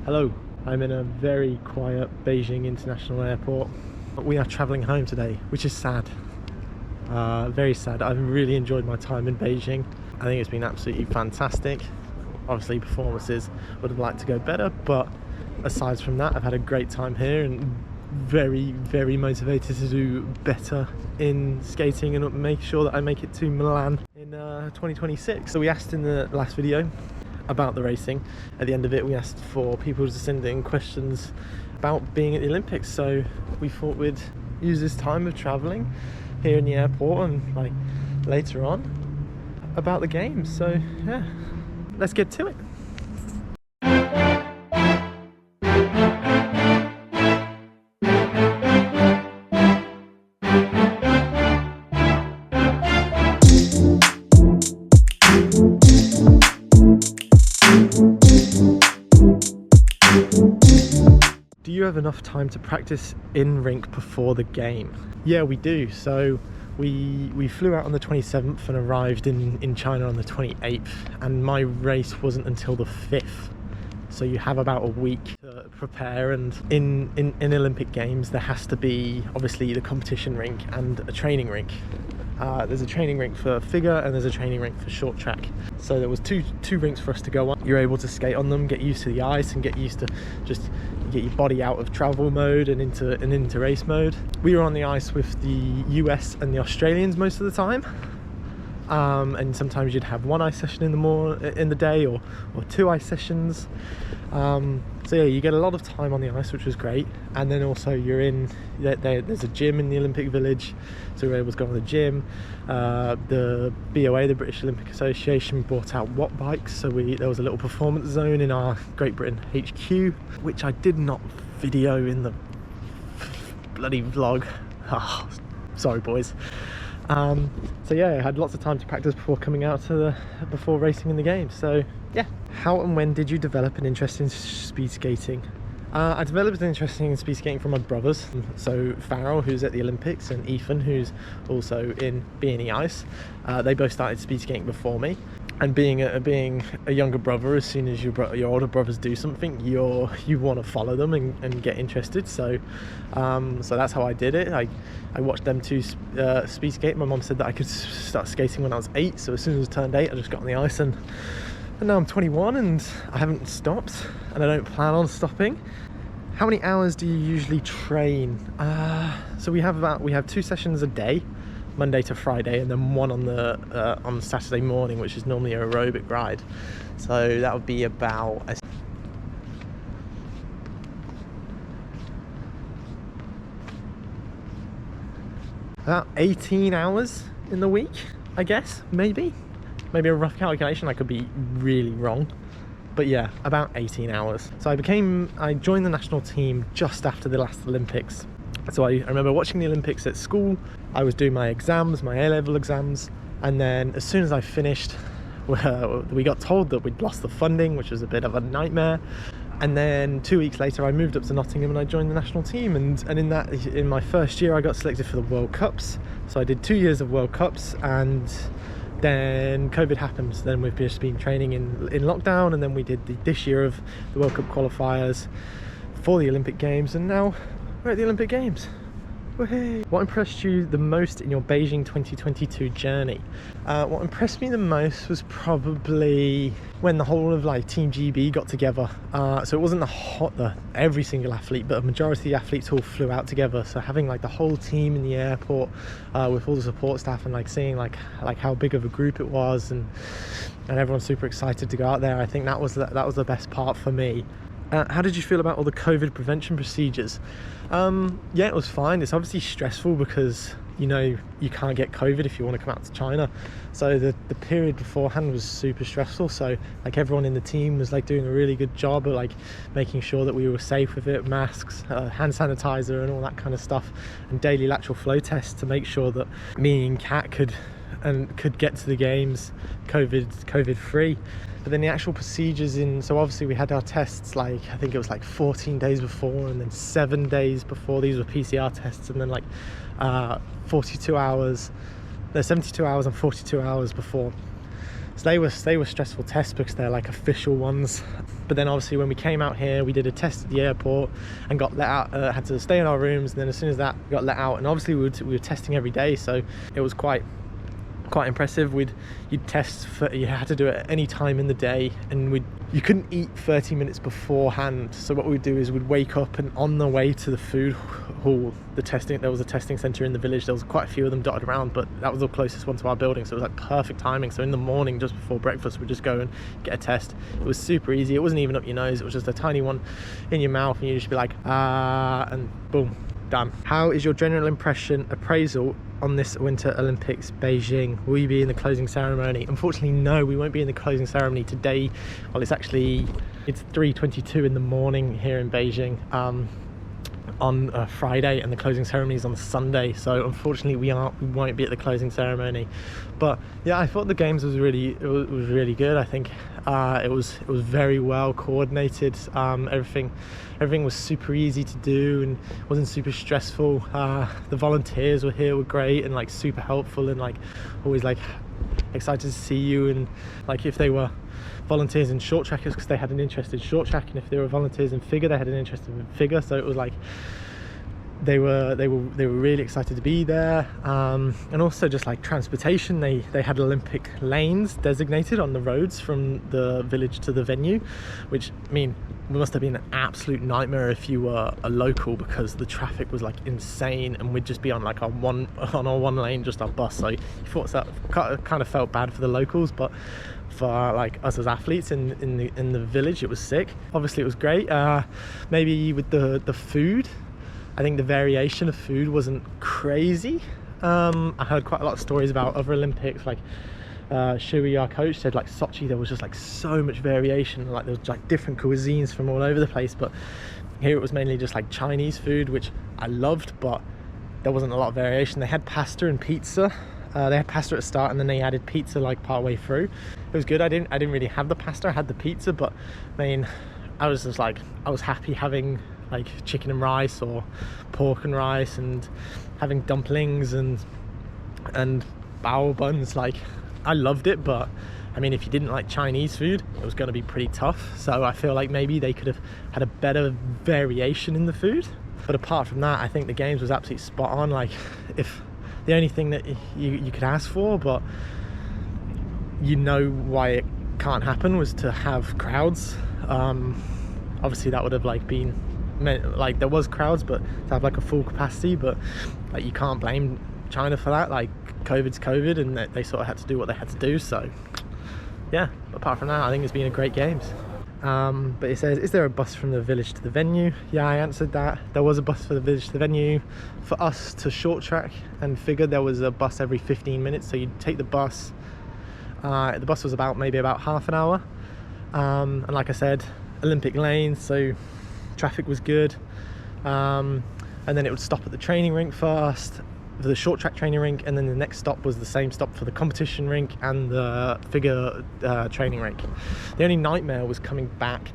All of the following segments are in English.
Hello, I'm in a very quiet Beijing International Airport. We are travelling home today, which is sad. Very sad. I've really enjoyed my time in Beijing. I think it's been absolutely fantastic. Obviously performances would have liked to go better, but aside from that, I've had a great time here and very motivated to do better in skating and make sure that I make it to Milan in 2026. So we asked in the last video about the racing. At the end of it, we asked for people to send in questions about being at the Olympics, so we thought we'd use this time of traveling here in the airport and like later on about the games. So yeah, let's get to it. Do you have enough time to practice in rink before the game? Yeah, we do. So we flew out on the 27th and arrived in China on the 28th, and my race wasn't until the 5th. So you have about a week to prepare, and in Olympic Games there has to be obviously the competition rink and a training rink. There's a training rink for figure and there's a training rink for short track. So there was two rinks for us to go on. You're able to skate on them, get used to the ice and get used to just get your body out of travel mode and into race mode. We were on the ice with the US and the Australians most of the time. And sometimes you'd have one ice session in the day or two ice sessions. So yeah, you get a lot of time on the ice, which was great. And then also you're in there's a gym in the Olympic Village, so we were able to go to the gym. The BOA, the British Olympic Association, brought out watt bikes, so there was a little performance zone in our Great Britain HQ, which I did not video in the bloody vlog. Oh, sorry boys. So yeah, I had lots of time to practice before coming out before racing in the games. So yeah. How and when did you develop an interest in speed skating? I developed an interest in speed skating from my brothers. So Farrell, who's at the Olympics, and Ethan, who's also in B&E Ice. They both started speed skating before me. And being a younger brother, as soon as your older brothers do something, you want to follow them and get interested. So so that's how I did it. I watched them two speed skate. My mom said that I could start skating when I was 8. So as soon as I turned 8, I just got on the ice, and now I'm 21 and I haven't stopped, and I don't plan on stopping. How many hours do you usually train? So we have 2 sessions a day, Monday to Friday, and then one on Saturday morning, which is normally an aerobic ride. So that would be about about 18 hours in the week, I guess. Maybe a rough calculation. I could be really wrong, but yeah, about 18 hours. So I joined the national team just after the last Olympics. So I remember watching the Olympics at school. I was doing my exams, my A-level exams, and then as soon as I finished, we got told that we'd lost the funding, which was a bit of a nightmare. And then 2 weeks later, I moved up to Nottingham and I joined the national team. And in my first year, I got selected for the World Cups. So I did 2 years of World Cups, and then COVID happened. Then we've just been training in lockdown, and then we did this year of the World Cup qualifiers for the Olympic Games, and now we're at the Olympic Games. Woohoo! What impressed you the most in your Beijing 2022 journey? What impressed me the most was probably when the whole of like Team GB got together. So it wasn't every single athlete, but a majority of the athletes all flew out together. So having like the whole team in the airport with all the support staff, and like seeing like how big of a group it was, and everyone's super excited to go out there. I think that was the best part for me. How did you feel about all the COVID prevention procedures? Yeah, it was fine. It's obviously stressful because you can't get COVID if you want to come out to China. So the period beforehand was super stressful. So like everyone in the team was like doing a really good job of like making sure that we were safe with it, masks, hand sanitizer and all that kind of stuff, and daily lateral flow tests to make sure that me and Kat could get to the games COVID free. But then the actual procedures so obviously we had our tests, like I think it was like 14 days before, and then 7 days before. These were PCR tests, and then like 72 hours and 42 hours before. So they were stressful tests because they're like official ones. But then obviously when we came out here, we did a test at the airport and got let out, had to stay in our rooms, and then as soon as that, we got let out. And obviously we were testing every day, so it was quite impressive. You'd test you had to do it at any time in the day, and you couldn't eat 30 minutes beforehand. So what we'd do is we'd wake up, and on the way to the food hall, there was a testing center in the village. There was quite a few of them dotted around, but that was the closest one to our building, so it was like perfect timing. So in the morning, just before breakfast, we'd just go and get a test. It was super easy. It wasn't even up your nose, it was just a tiny one in your mouth, and you'd just be like, and boom, done. How is your general appraisal on this Winter Olympics Beijing? Will you be in the closing ceremony? Unfortunately, no, we won't be in the closing ceremony today. Well, it's 3:22 in the morning here in Beijing on a Friday, and the closing ceremony is on Sunday, so unfortunately we won't be at the closing ceremony. But yeah, I thought the games was really good. I think it was very well coordinated. Everything was super easy to do and wasn't super stressful. The volunteers were great and like super helpful, and like always like excited to see you, and like if they were volunteers in short trackers because they had an interest in short track, and if they were volunteers in figure they had an interest in figure. So it was like they were really excited to be there. And also just like transportation, they had Olympic lanes designated on the roads from the village to the venue, which I mean it must have been an absolute nightmare if you were a local, because the traffic was like insane, and we'd just be on like our one lane, just our bus. So you thought that kind of felt bad for the locals, but for like us as athletes in the village, it was sick. Obviously it was great. Maybe with the food, I think the variation of food wasn't crazy. I heard quite a lot of stories about other Olympics, like Shui, our coach, said like Sochi there was just like so much variation, like there was like different cuisines from all over the place. But here it was mainly just like Chinese food, which I loved, but there wasn't a lot of variation. They had pasta and pizza. They had pasta at the start, and then they added pizza like part way through. It was good. I didn't really have the pasta, I had the pizza, but I mean I was happy having like chicken and rice or pork and rice, and having dumplings and bao buns. Like I loved it, but I mean if you didn't like Chinese food, it was going to be pretty tough. So I feel like maybe they could have had a better variation in the food. But apart from that, I think the games was absolutely spot on. Like if the only thing that you could ask for, but you know why it can't happen, was to have crowds. Obviously that would have like been like there was crowds, but to have like a full capacity. But like you can't blame China for that. Like COVID's COVID, and they sort of had to do what they had to do. So yeah, apart from that, I think it's been a great games. But it says, is there a bus from the village to the venue? Yeah, I answered that. There was a bus for the village to the venue. For us to short track and figure, there was a bus every 15 minutes. So you'd take the bus. The bus was maybe about half an hour. And like I said, Olympic lanes, so traffic was good. And then it would stop at the training rink first, for the short track training rink, and then the next stop was the same stop for the competition rink and the figure training rink. The only nightmare was coming back.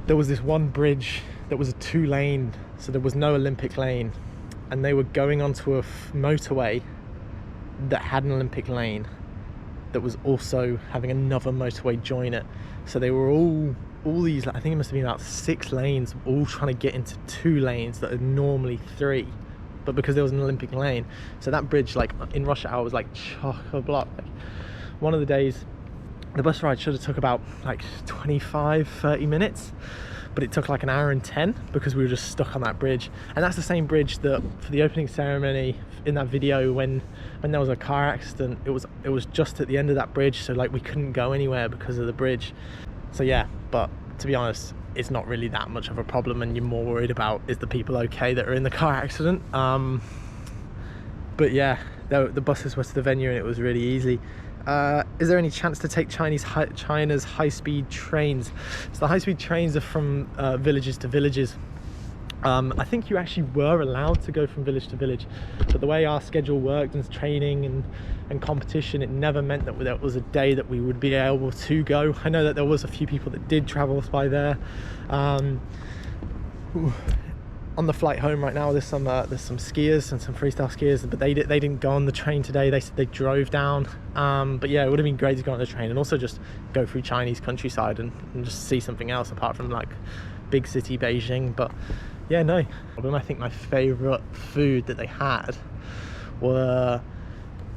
There was this one bridge that was a 2-lane, so there was no Olympic lane, and they were going onto a motorway that had an Olympic lane that was also having another motorway join it. So they were all these, I think it must have been about 6 lanes, all trying to get into 2 lanes that are normally 3. But because there was an Olympic lane, so that bridge, like in rush hour, was like chock-a-block. Like one of the days, the bus ride should have took about like 25-30 minutes, but it took like an hour and 10 because we were just stuck on that bridge. And that's the same bridge that for the opening ceremony in that video, when there was a car accident, it was just at the end of that bridge, so like we couldn't go anywhere because of the bridge. So yeah, but to be honest, it's not really that much of a problem, and you're more worried about is the people okay that are in the car accident. But yeah, the buses were to the venue and it was really easy. Is there any chance to take China's high-speed trains? So the high-speed trains are from villages to villages. I think you actually were allowed to go from village to village, but the way our schedule worked and training and competition, it never meant that there was a day that we would be able to go. I know that there was a few people that did travel by there. on the flight home right now, there's some skiers and some freestyle skiers, but they didn't go on the train today. They said they drove down. But yeah, it would have been great to go on the train and also just go through Chinese countryside and just see something else apart from like big city Beijing. But yeah, no. I think my favorite food that they had were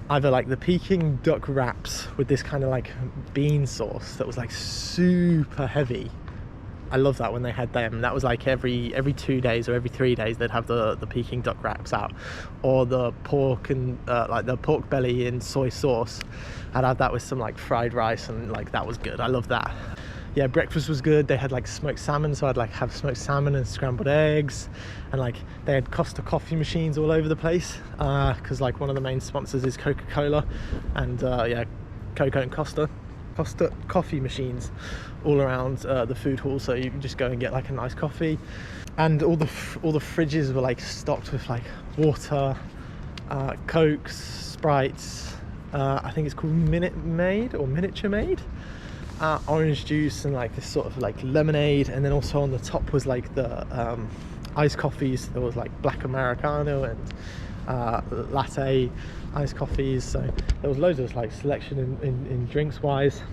either like the Peking duck wraps with this kind of like bean sauce that was like super heavy. I love that when they had them. That was like every 2 days or every 3 days they'd have the Peking duck wraps out, or the pork and like the pork belly in soy sauce. I'd have that with some like fried rice, and like that was good. I love that. Yeah, breakfast was good. They had like smoked salmon, so I'd like have smoked salmon and scrambled eggs, and like they had Costa coffee machines all over the place because like one of the main sponsors is Coca-Cola, and yeah, Coca and Costa coffee machines all around the food hall, so you can just go and get like a nice coffee. And all the fridges were like stocked with like water, Cokes, Sprites, I think it's called Minute Maid or Miniature Maid, orange juice, and like this sort of like lemonade. And then also on the top was like the iced coffees. There was like black Americano and latte iced coffees, so there was loads of like selection in drinks wise.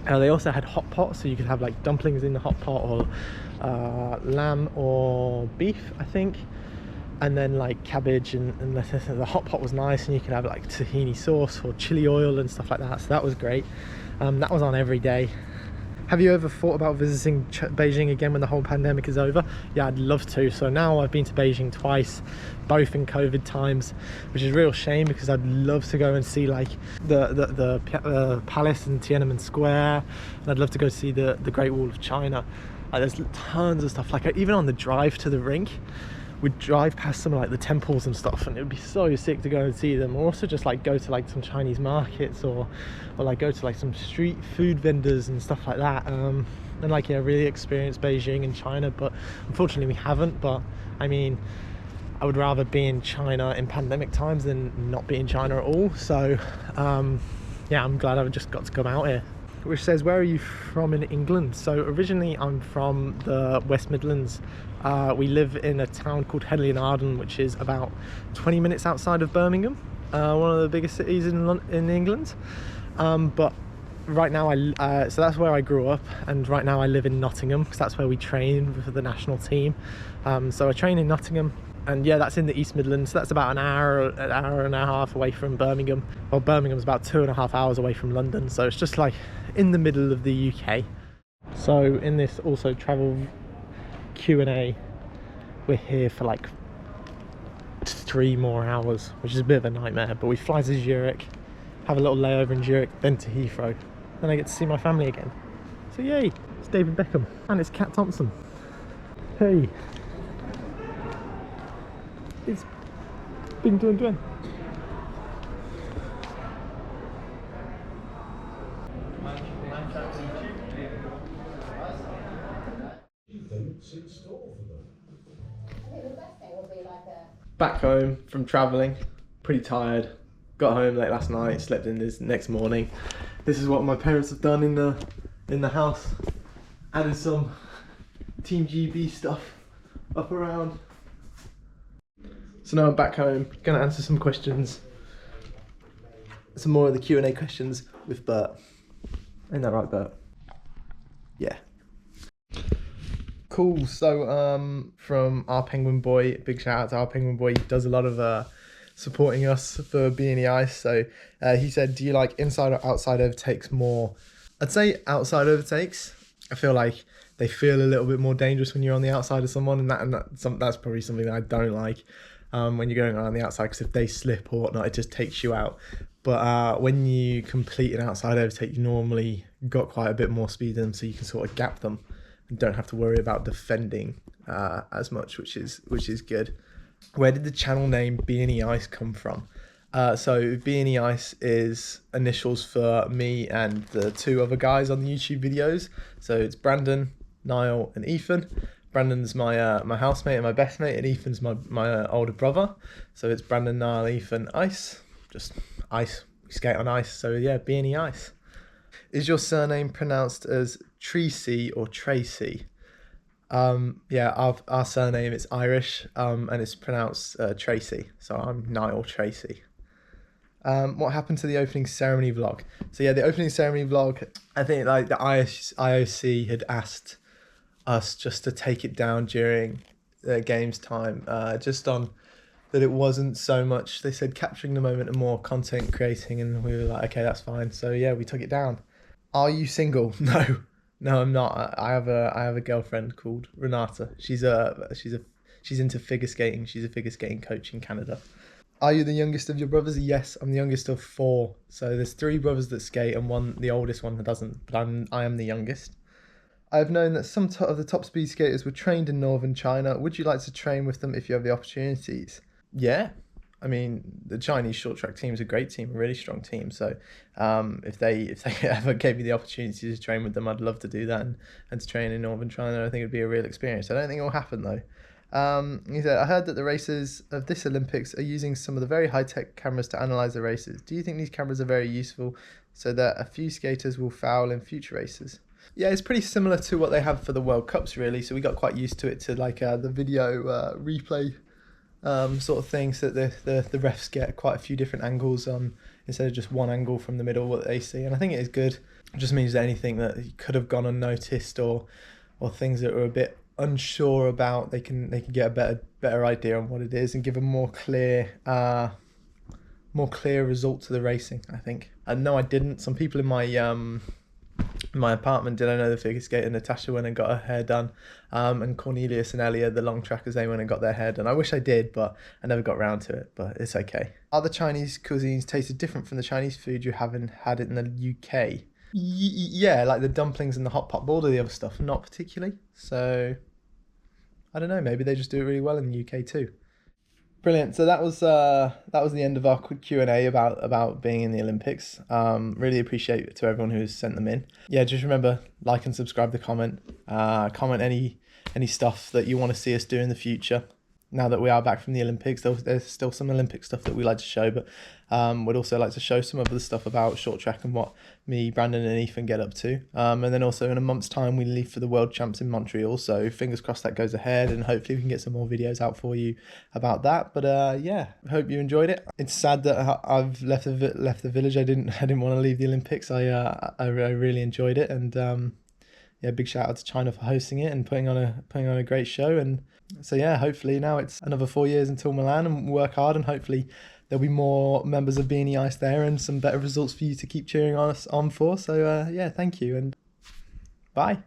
They also had hot pot, so you could have like dumplings in the hot pot, or lamb or beef, I think, and then like cabbage and the hot pot was nice, and you could have like tahini sauce or chili oil and stuff like that, so that was great. That was on every day. Have you ever thought about visiting Beijing again when the whole pandemic is over? Yeah, I'd love to. So now I've been to Beijing twice, both in COVID times, which is a real shame because I'd love to go and see like the palace in Tiananmen Square, and I'd love to go see the Great Wall of China. There's tons of stuff. Like even on the drive to the rink, we'd drive past some like the temples and stuff, and it would be so sick to go and see them, or also just like go to like some Chinese markets, or like go to like some street food vendors and stuff like that, and like yeah, really experience Beijing and China. But unfortunately we haven't. But I mean, I would rather be in China in pandemic times than not be in China at all. So yeah, I'm glad I've just got to come out here. Which says, where are you from in England? So originally I'm from the West Midlands. We live in a town called Headley in Arden, which is about 20 minutes outside of Birmingham, one of the biggest cities in England. But right now so that's where I grew up, and right now I live in Nottingham because that's where we train for the national team. So I train in Nottingham, and yeah, that's in the East Midlands. So that's about an hour and a half away from Birmingham. Well, Birmingham's about 2.5 hours away from London, so it's just like in the middle of the UK. So in this also travel Q&A, we're here for like 3 more hours, which is a bit of a nightmare. But we fly to Zurich, have a little layover in Zurich, then to Heathrow, then I get to see my family again. So yay, it's David Beckham and it's Kat Thompson. Hey, it's been doing. Back home from travelling, pretty tired. Got home late last night, slept in this next morning. This is what my parents have done in the house. Added some Team GB stuff up around. So now I'm back home, gonna answer some questions. Some more of the Q&A questions with Bert. Ain't that right, Bert? Yeah. Cool. So from our Penguin Boy, big shout out to our Penguin Boy. He does a lot of supporting us for B&E Ice. So he said, do you like inside or outside overtakes more? I'd say outside overtakes. I feel like they feel a little bit more dangerous when you're on the outside of someone, and that's probably something that I don't like when you're going around the outside, because if they slip or whatnot, it just takes you out. But when you complete an outside overtake, you normally got quite a bit more speed in them, so you can sort of gap them and don't have to worry about defending as much, which is good. Where did the channel name B&E Ice come from? So B&E Ice is initials for me and the 2 other guys on the YouTube videos. So it's Brandon, Niall and Ethan. Brandon's my housemate and my best mate, and Ethan's my older brother. So it's Brandon, Niall, Ethan, Ice. Just ice. We skate on ice. So yeah, B&E Ice. Is your surname pronounced as Tracy or Tracy? Yeah, our surname is Irish, and it's pronounced Tracy. So I'm Niall Tracy. What happened to the opening ceremony vlog? So yeah, the opening ceremony vlog, I think like the IOC had asked us just to take it down during the games time, just on that it wasn't so much, they said, capturing the moment and more content creating, and we were like, okay, that's fine. So yeah, we took it down. Are you single? No, no, I'm not. I have a girlfriend called Renata. She's into figure skating. She's a figure skating coach in Canada. Are you the youngest of your brothers? Yes, I'm the youngest of four. So there's three brothers that skate and one, the oldest one, that doesn't. But I am the youngest. I've known that some of the top speed skaters were trained in northern China. Would you like to train with them if you have the opportunities? Yeah. I mean, the Chinese short track team is a great team, a really strong team. So if they ever gave me the opportunity to train with them, I'd love to do that and to train in northern China. I think it'd be a real experience. I don't think it will happen though. He said, I heard that the racers of this Olympics are using some of the very high-tech cameras to analyse the races. Do you think these cameras are very useful so that a few skaters will foul in future races? Yeah, it's pretty similar to what they have for the World Cups, really. So we got quite used to it, to like the video replay sort of thing, so that the refs get quite a few different angles on instead of just one angle from the middle, what they see. And I think it is good. It just means that anything that could have gone unnoticed or things that were a bit unsure about, they can get a better idea on what it is and give a more clear result to the racing, I think. And no, I didn't. Some people in my apartment did. I know the figure skater Natasha went and got her hair done, and Cornelius and Elia, the long trackers, they went and got their hair done. I wish I did, but I never got round to it, but it's okay. Are the Chinese cuisines tasted different from the Chinese food you haven't had it in the UK? Yeah, like the dumplings and the hot pot, but all of the other stuff, not particularly. So I don't know, maybe they just do it really well in the UK too. Brilliant. So that was the end of our quick Q&A about being in the Olympics. Really appreciate it to everyone who's sent them in. Yeah, just remember, like and subscribe to comment any stuff that you want to see us do in the future. Now that we are back from the Olympics, there's still some Olympic stuff that we like to show, but we'd also like to show some of the stuff about short track and what me, Brandon and Ethan get up to. And then also in a month's time, we leave for the World Champs in Montreal, so fingers crossed that goes ahead, and hopefully we can get some more videos out for you about that. But yeah, I hope you enjoyed it. It's sad that I've left the village. I didn't want to leave the Olympics. I really enjoyed it, and yeah, big shout out to China for hosting it and putting on a great show. And so yeah, hopefully now it's another 4 years until Milan, and work hard, and hopefully there'll be more members of Beanie Ice there and some better results for you to keep cheering on us on for. So yeah, thank you and bye.